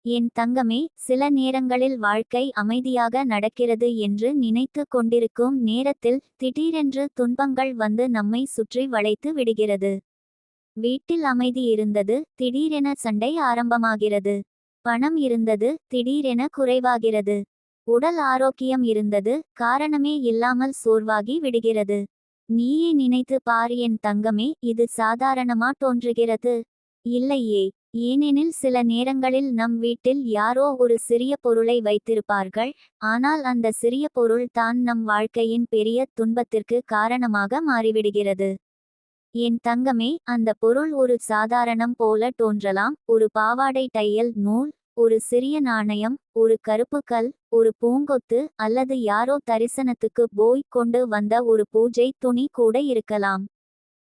என் தங்கமே, சில நேரங்களில் வாழ்க்கை அமைதியாக நடக்கிறது என்று நினைத்து கொண்டிருக்கும் நேரத்தில் திடீரென்று துன்பங்கள் வந்து நம்மை சுற்றி வளைத்து விடுகிறது. வீட்டில் அமைதி இருந்தது, திடீரென சண்டை ஆரம்பமாகிறது. பணம் இருந்தது, திடீரென குறைவாகிறது. உடல் ஆரோக்கியம் இருந்தது, காரணமே இல்லாமல் சோர்வாகி விடுகிறது. நீயே நினைத்து பார் என் தங்கமே, இது சாதாரணமா தோன்றுகிறது? இல்லையே. ஏனெனில் சில நேரங்களில் நம் வீட்டில் யாரோ ஒரு சிறிய பொருளை வைத்திருப்பார்கள், ஆனால் அந்த சிறிய பொருள் தான் நம் வாழ்க்கையின் பெரிய துன்பத்திற்கு காரணமாக மாறிவிடுகிறது. என் தங்கமே, அந்த பொருள் ஒரு சாதாரணம் போல தோன்றலாம். ஒரு பாவாடை தையல் நூல், ஒரு சிறிய நாணயம், ஒரு கருப்பு கல், ஒரு பூங்கொத்து, அல்லது யாரோ தரிசனத்துக்கு போய் கொண்டு வந்த ஒரு பூஜை துணி கூட இருக்கலாம்.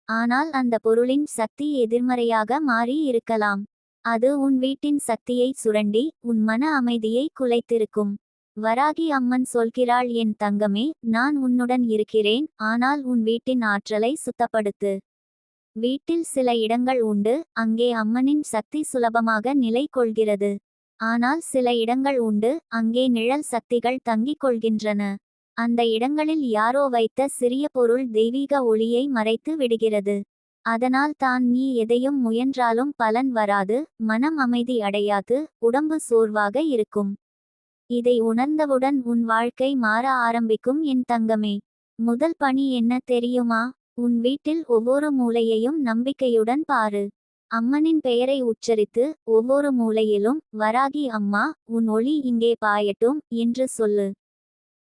ஆனால் அந்த பொருளின் சக்தி எதிர்மறையாக மாறி இருக்கலாம். அது உன் வீட்டின் சக்தியை சுரண்டி உன் மன அமைதியை குலைத்திருக்கும். வராகி அம்மன் சொல்கிறாள், என் தங்கமே, நான் உன்னுடன் இருக்கிறேன், ஆனால் உன் வீட்டின் ஆற்றலை சுத்தப்படுத்து. வீட்டில் சில இடங்கள் உண்டு, அங்கே அம்மனின் சக்தி சுலபமாக நிலை கொள்கிறது. ஆனால் சில இடங்கள் உண்டு, அங்கே நிழல் சக்திகள் தங்கிக் கொள்கின்றன. அந்த இடங்களில் யாரோ வைத்த சிறிய பொருள் தெய்வீக ஒளியை மறைத்து விடுகிறது. அதனால் தான் நீ எதையும் முயன்றாலும் பலன் வராது, மனம் அமைதி அடையாது, உடம்பு சோர்வாக இருக்கும். இதை உணர்ந்தவுடன் உன் வாழ்க்கை மாற ஆரம்பிக்கும் என் தங்கமே. முதல் பணி என்ன தெரியுமா? உன் வீட்டில் ஒவ்வொரு மூலையையும் நம்பிக்கையுடன் பாரு. அம்மனின் பெயரை உச்சரித்து ஒவ்வொரு மூலையிலும், வராகி அம்மா, உன் ஒளி இங்கே பாயட்டும் என்று சொல்லு.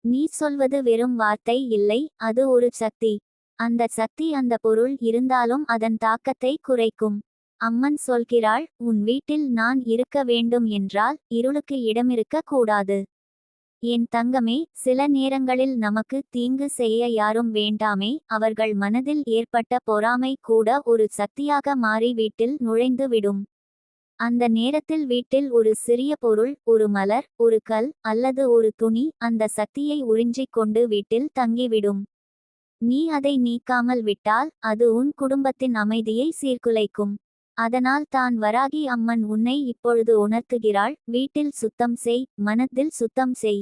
நீ சொல்வது வெறும் வார்த்தை இல்லை, அது ஒரு சக்தி. அந்த சக்தி அந்த பொருள் இருந்தாலும் அதன் தாக்கத்தை குறைக்கும். அம்மன் சொல்கிறாள், உன் வீட்டில் நான் இருக்க வேண்டும் என்றால் இருளுக்கு இடமிருக்க கூடாது. என் தங்கமே, சில நேரங்களில் நமக்கு தீங்கு செய்ய யாரும் வேண்டாமே, அவர்கள் மனதில் ஏற்பட்ட பொறாமை கூட ஒரு சக்தியாக மாறி வீட்டில் நுழைந்து விடும். அந்த நேரத்தில் வீட்டில் ஒரு சிறிய பொருள், ஒரு மலர், ஒரு கல், அல்லது ஒரு துணி அந்த சக்தியை உறிஞ்சிக் கொண்டு வீட்டில் தங்கிவிடும். நீ அதை நீக்காமல் விட்டால் அது உன் குடும்பத்தின் அமைதியை சீர்குலைக்கும். அதனால் தான் வராகி அம்மன் உன்னை இப்பொழுது உணர்த்துகிறாள், வீட்டில் சுத்தம் செய், மனத்தில் சுத்தம் செய்.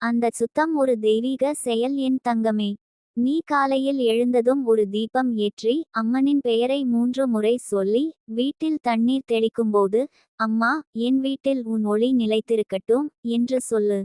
அந்த சுத்தம் ஒரு தெய்வீக செயல் என் தங்கமே. நீ காலையில் எழுந்ததும் ஒரு தீபம் ஏற்றி அம்மனின் பெயரை 3 முறை சொல்லி வீட்டில் தண்ணீர் தெளிக்கும்போது, அம்மா, என் வீட்டில் உன் ஒளி நிலைத்திருக்கட்டும் என்று சொல்லு.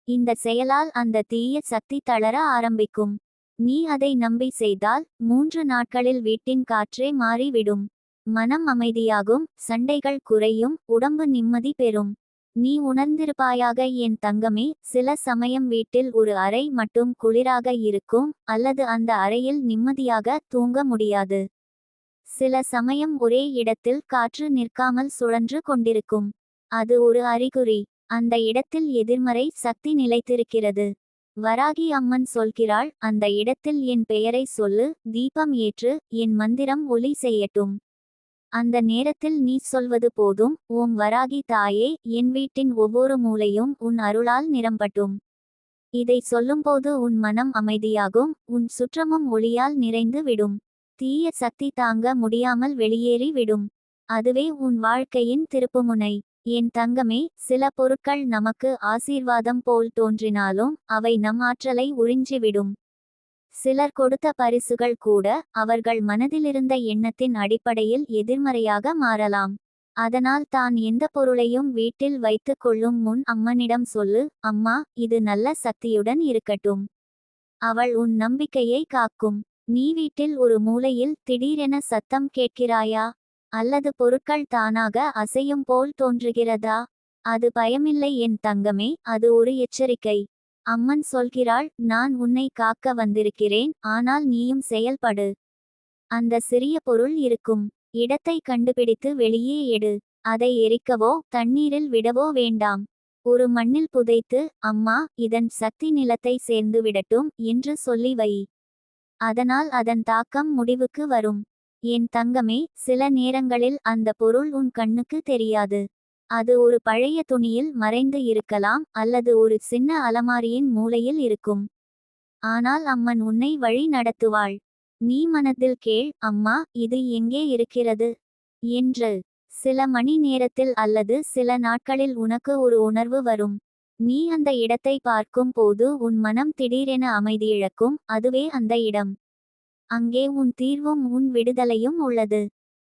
இந்த செயலால் அந்த தீய சக்தி தளர ஆரம்பிக்கும். நீ அதை நம்பி செய்தால் 3 நாட்களில் வீட்டின் காற்றே மாறிவிடும். மனம் அமைதியாகும், சண்டைகள் குறையும், உடம்பு நிம்மதி பெறும். நீ உணர்ந்திருப்பாயாக என் தங்கமே, சில சமயம் வீட்டில் ஒரு அறை மட்டும் குளிராக இருக்கும், அல்லது அந்த அறையில் நிம்மதியாக தூங்க முடியாது. சில சமயம் ஒரே இடத்தில் காற்று நிற்காமல் சுழன்று கொண்டிருக்கும். அது ஒரு அறிகுறி. அந்த இடத்தில் எதிர்மறை சக்தி நிலைத்திருக்கிறது. வராகி அம்மன் சொல்கிறாள், அந்த இடத்தில் என் பெயரை சொல்லு, தீபம் ஏற்று, என் மந்திரம் ஒலி செய்யட்டும். அந்த நேரத்தில் நீ சொல்வது போதும், ஓம் வராகி தாயே, என் வீட்டின் ஒவ்வொரு மூலையும் உன் அருளால் நிரம்பட்டும். இதை சொல்லும்போது உன் மனம் அமைதியாகும், உன் சுற்றமும் ஒளியால் நிறைந்து விடும். தீய சக்தி தாங்க முடியாமல் வெளியேறி விடும். அதுவே உன் வாழ்க்கையின் திருப்புமுனை. என் தங்கமே, சில பொருட்கள் நமக்கு ஆசீர்வாதம் போல் தோன்றினாலும் அவை நம் ஆற்றலை உறிஞ்சிவிடும். சிலர் கொடுத்த பரிசுகள் கூட அவர்கள் மனதிலிருந்த எண்ணத்தின் அடிப்படையில் எதிர்மறையாக மாறலாம். அதனால் தான் எந்த பொருளையும் வீட்டில் வைத்து கொள்ளும் முன் அம்மனிடம் சொல்லு, அம்மா, இது நல்ல சக்தியுடன் இருக்கட்டும். அவள் உன் நம்பிக்கையை காக்கும். நீ வீட்டில் ஒரு மூலையில் திடீரென சத்தம் கேட்கிறாயா? அல்லது பொருட்கள் தானாக அசையும் போல் தோன்றுகிறதா? அது பயமில்லை என் தங்கமே, அது ஒரு எச்சரிக்கை. அம்மன் சொல்கிறாள், நான் உன்னை காக்க வந்திருக்கிறேன், ஆனால் நீயும் செயல்படு. அந்த சிறிய பொருள் இருக்கும் இடத்தை கண்டுபிடித்து வெளியே எடு. அதை எரிக்கவோ தண்ணீரில் விடவோ வேண்டாம். ஒரு மண்ணில் புதைத்து, அம்மா, இதன் சக்தி நிலத்தை சேர்ந்து விடட்டும் என்று சொல்லி வை. அதனால் அதன் தாக்கம் முடிவுக்கு வரும். என் தங்கமே, சில நேரங்களில் அந்த பொருள் உன் கண்ணுக்கு தெரியாது. அது ஒரு பழைய துணியில் மறைந்து இருக்கலாம், அல்லது ஒரு சின்ன அலமாரியின் மூலையில் இருக்கும். ஆனால் அம்மன் உன்னை வழி நடத்துவாள். நீ மனதில் கேள், அம்மா, இது எங்கே இருக்கிறது என்று. சில மணி நேரத்தில் அல்லது சில நாட்களில் உனக்கு ஒரு உணர்வு வரும். நீ அந்த இடத்தை பார்க்கும் போது உன் மனம் திடீரென அமைதியிழக்கும். அதுவே அந்த இடம். அங்கே உன் தீர்வும் உன் விடுதலையும் உள்ளது.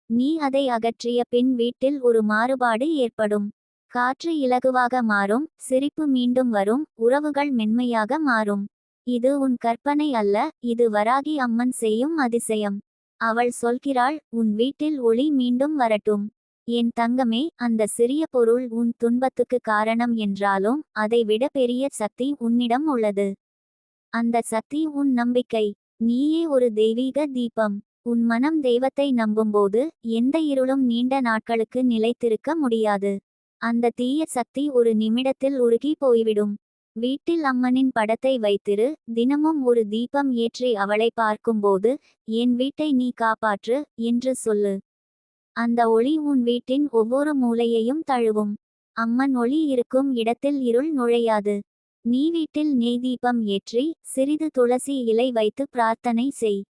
நீ அதை அகற்றிய பின் வீட்டில் ஒரு மாறுபாடு ஏற்படும். காற்று இலகுவாக மாறும், சிரிப்பு மீண்டும் வரும், உறவுகள் மென்மையாக மாறும். இது உன் கற்பனை அல்ல, இது வராகி அம்மன் செய்யும் அதிசயம். அவள் சொல்கிறாள், உன் வீட்டில் ஒளி மீண்டும் வரட்டும். என் தங்கமே, அந்த சிறிய பொருள் உன் துன்பத்துக்கு காரணம் என்றாலும் அதை விட பெரிய சக்தி உன்னிடம் உள்ளது. அந்த சக்தி உன் நம்பிக்கை. நீயே ஒரு தெய்வீக தீபம். உன் மனம் தெய்வத்தை நம்பும்போது எந்த இருளும் நீண்ட நாட்களுக்கு நிலைத்திருக்க முடியாது. அந்த தீய சக்தி ஒரு நிமிடத்தில் உருகி போய்விடும். வீட்டில் அம்மனின் படத்தை வைத்திரு. தினமும் ஒரு தீபம் ஏற்றி அவளை பார்க்கும்போது, என் வீட்டை நீ காப்பாற்று என்று சொல்லு. அந்த ஒளி உன் வீட்டின் ஒவ்வொரு மூலையையும் தழுவும். அம்மன் ஒளி இருக்கும் இடத்தில் இருள் நுழையாது. நீ வீட்டில் நெய் தீபம் ஏற்றி சிறிது துளசி இலை வைத்து பிரார்த்தனை செய்.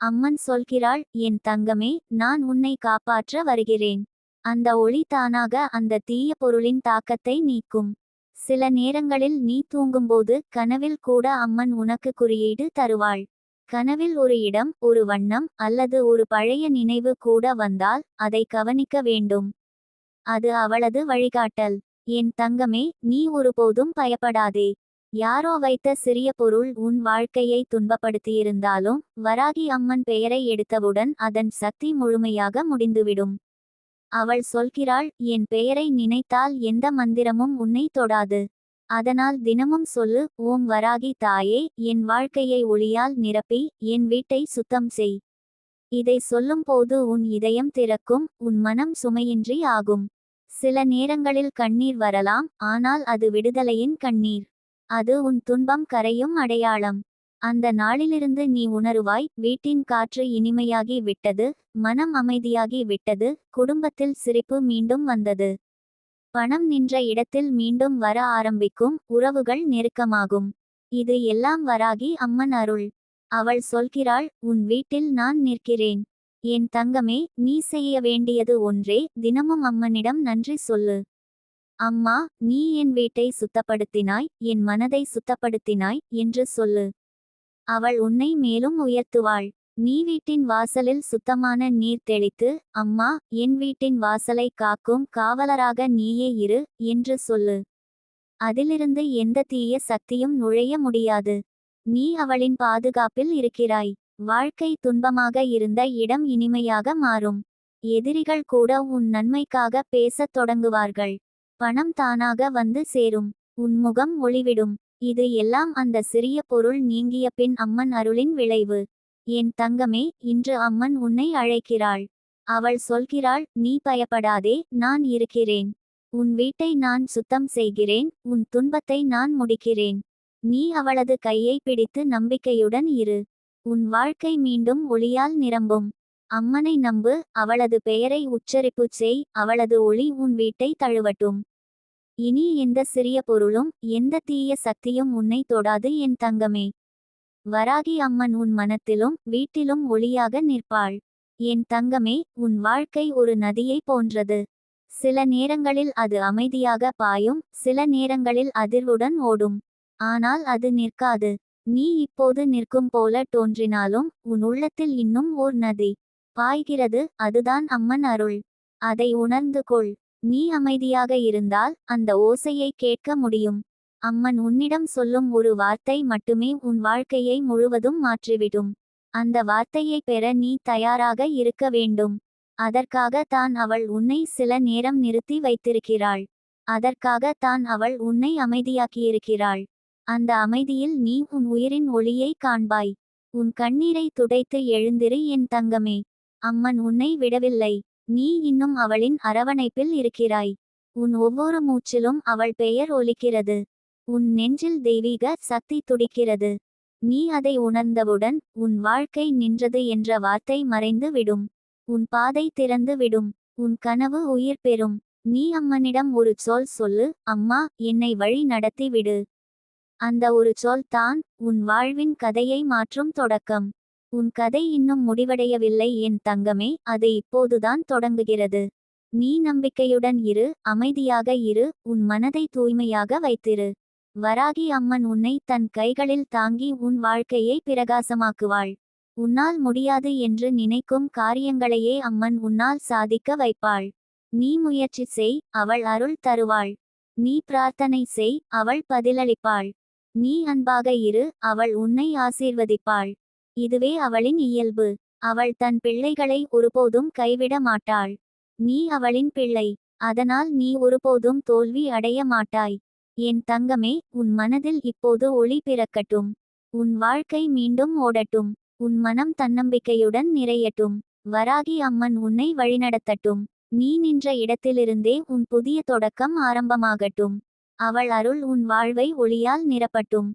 அம்மன் சொல்கிறாள், என் தங்கமே, நான் உன்னை காப்பாற்ற வருகிறேன். அந்த ஒளி தானாக அந்த தீய பொருளின் தாக்கத்தை நீக்கும். சில நேரங்களில் நீ தூங்கும்போது கனவில் கூட அம்மன் உனக்கு குறியீடு தருவாள். கனவில் ஒரு இடம், ஒரு வண்ணம் அல்லது ஒரு பழைய நினைவு கூட வந்தால் அதை கவனிக்க வேண்டும். அது அவளது வழிகாட்டல். என் தங்கமே, நீ ஒருபோதும் பயப்படாதே. யாரோ வைத்த சிறிய பொருள் உன் வாழ்க்கையை துன்பப்படுத்தியிருந்தாலும் வராகி அம்மன் பெயரை எடுத்தவுடன் அதன் சக்தி முழுமையாக முடிந்துவிடும். அவள் சொல்கிறாள், என் பெயரை நினைத்தால் எந்த மந்திரமும் உன்னை தொடாது. அதனால் தினமும் சொல்லு, ஓம் வராகி தாயே, என் வாழ்க்கையை ஒளியால் நிரப்பி என் வீட்டை சுத்தம் செய். இதை சொல்லும்போது உன் இதயம் திறக்கும், உன் மனம் சுமையின்றி ஆகும். சில நேரங்களில் கண்ணீர் வரலாம், ஆனால் அது விடுதலையின் கண்ணீர். அது உன் துன்பம் கரையும் அடையாளம். அந்த நாளிலிருந்து நீ உணருவாய், வீட்டின் காற்று இனிமையாகி விட்டது, மனம் அமைதியாகி விட்டது, குடும்பத்தில் சிரிப்பு மீண்டும் வந்தது. பணம் நின்ற இடத்தில் மீண்டும் வர ஆரம்பிக்கும், உறவுகள் நெருக்கமாகும். இது எல்லாம் வராகி அம்மன் அருள். அவள் சொல்கிறாள், உன் வீட்டில் நான் நிற்கிறேன். என் தங்கமே, நீ செய்ய வேண்டியது ஒன்றே, தினமும் அம்மனிடம் நன்றி சொல்லு. அம்மா, நீ என் வீட்டை சுத்தப்படுத்தினாய், என் மனதை சுத்தப்படுத்தினாய் என்று சொல்லு. அவள் உன்னை மேலும் உயர்த்துவாள். நீ வீட்டின் வாசலில் சுத்தமான நீர் தெளித்து, அம்மா, என் வீட்டின் வாசலை காக்கும் காவலராக நீயே இரு என்று சொல்லு. அதிலிருந்து எந்த தீய சக்தியும் நுழைய முடியாது. நீ அவளின் பாதுகாப்பில் இருக்கிறாய். வாழ்க்கை துன்பமாக இருந்த இடம் இனிமையாக மாறும். எதிரிகள் கூட உன் நன்மைக்காக பேசத் தொடங்குவார்கள். பணம் தானாக வந்து சேரும். உன் முகம் ஒளிவிடும். இது எல்லாம் அந்த சிறிய பொருள் நீங்கிய பின் அம்மன் அருளின் விளைவு. என் தங்கமே, இன்று அம்மன் உன்னை அழைக்கிறாள். அவள் சொல்கிறாள், நீ பயப்படாதே, நான் இருக்கிறேன். உன் வீட்டை நான் சுத்தம் செய்கிறேன், உன் துன்பத்தை நான் முடிக்கிறேன். நீ அவளது கையை பிடித்து நம்பிக்கையுடன் இரு. உன் வாழ்க்கை மீண்டும் ஒளியால் நிரம்பும். அம்மனை நம்பு, அவளது பெயரை உச்சரிப்புச் செய், அவளது ஒளி உன் வீட்டை தழுவட்டும். இனி எந்த சிறிய பொருளும் எந்த தீய சக்தியும் உன்னை தொடாது என் தங்கமே. வராகி அம்மன் உன் மனத்திலும் வீட்டிலும் ஒளியாக நிற்பாள். என் தங்கமே, உன் வாழ்க்கை ஒரு நதியை போன்றது. சில நேரங்களில் அது அமைதியாக பாயும், சில நேரங்களில் அதிர்வுடன் ஓடும். ஆனால் அது நிற்காது. நீ இப்போது நிற்கும் போல தோன்றினாலும் உன் உள்ளத்தில் இன்னும் ஓர் நதி பாய்கிறது. அதுதான் அம்மன் அருள். அதை உணர்ந்து கொள். நீ அமைதியாக இருந்தால் அந்த ஓசையை கேட்க முடியும். அம்மன் உன்னிடம் சொல்லும் ஒரு வார்த்தை மட்டுமே உன் வாழ்க்கையை முழுவதும் மாற்றிவிடும். அந்த வார்த்தையை பெற நீ தயாராக இருக்க வேண்டும். அதற்காக தான் அவள் உன்னை சில நேரம் நிறுத்தி வைத்திருக்கிறாள். அதற்காக தான் அவள் உன்னை அமைதியாக்கியிருக்கிறாள். அந்த அமைதியில் நீ உன் உயிரின் ஒளியை காண்பாய். உன் கண்ணீரை துடைத்து எழுந்திரு என் தங்கமே. அம்மன் உன்னை விடவில்லை. நீ இன்னும் அவளின் அரவணைப்பில் இருக்கிறாய். உன் ஒவ்வொரு மூச்சிலும் அவள் பெயர் ஒலிக்கிறது. உன் நெஞ்சில் தெய்வீக சக்தி துடிக்கிறது. நீ அதை உணர்ந்தவுடன் உன் வாழ்க்கை நின்றது என்ற வார்த்தை மறைந்து விடும். உன் பாதை திறந்து விடும். உன் கனவு உயிர் பெறும். நீ அம்மனிடம் ஒரு சொல் சொல்லு, அம்மா, என்னை வழி நடத்தி விடு. அந்த ஒரு சொல் தான் உன் வாழ்வின் கதையை மாற்றும் தொடக்கம். உன் கதை இன்னும் முடிவடையவில்லை என் தங்கமே, அது இப்போதுதான் தொடங்குகிறது. நீ நம்பிக்கையுடன் இரு, அமைதியாக இரு, உன் மனதை தூய்மையாக வைத்திரு. வராகி அம்மன் உன்னை தன் கைகளில் தாங்கி உன் வாழ்க்கையை பிரகாசமாக்குவாள். உன்னால் முடியாது என்று நினைக்கும் காரியங்களையே அம்மன் உன்னால் சாதிக்க வைப்பாள். நீ முயற்சி செய், அவள் அருள் தருவாள். நீ பிரார்த்தனை செய், அவள் பதிலளிப்பாள். நீ அன்பாக இரு, அவள் உன்னை ஆசீர்வதிப்பாள். இதுவே அவளின் இயல்பு. அவள் தன் பிள்ளைகளை ஒருபோதும் கைவிட மாட்டாள். நீ அவளின் பிள்ளை. அதனால் நீ ஒருபோதும் தோல்வி அடைய மாட்டாய். என் தங்கமே, உன் மனதில் இப்போது ஒளி பிறக்கட்டும். உன் வாழ்க்கை மீண்டும் ஓடட்டும். உன் மனம் தன்னம்பிக்கையுடன் நிறையட்டும். வராகி அம்மன் உன்னை வழிநடத்தட்டும். நீ நின்ற இடத்திலிருந்தே உன் புதிய தொடக்கம் ஆரம்பமாகட்டும். அவள் அருள் உன் வாழ்வை ஒளியால் நிரப்பட்டும்.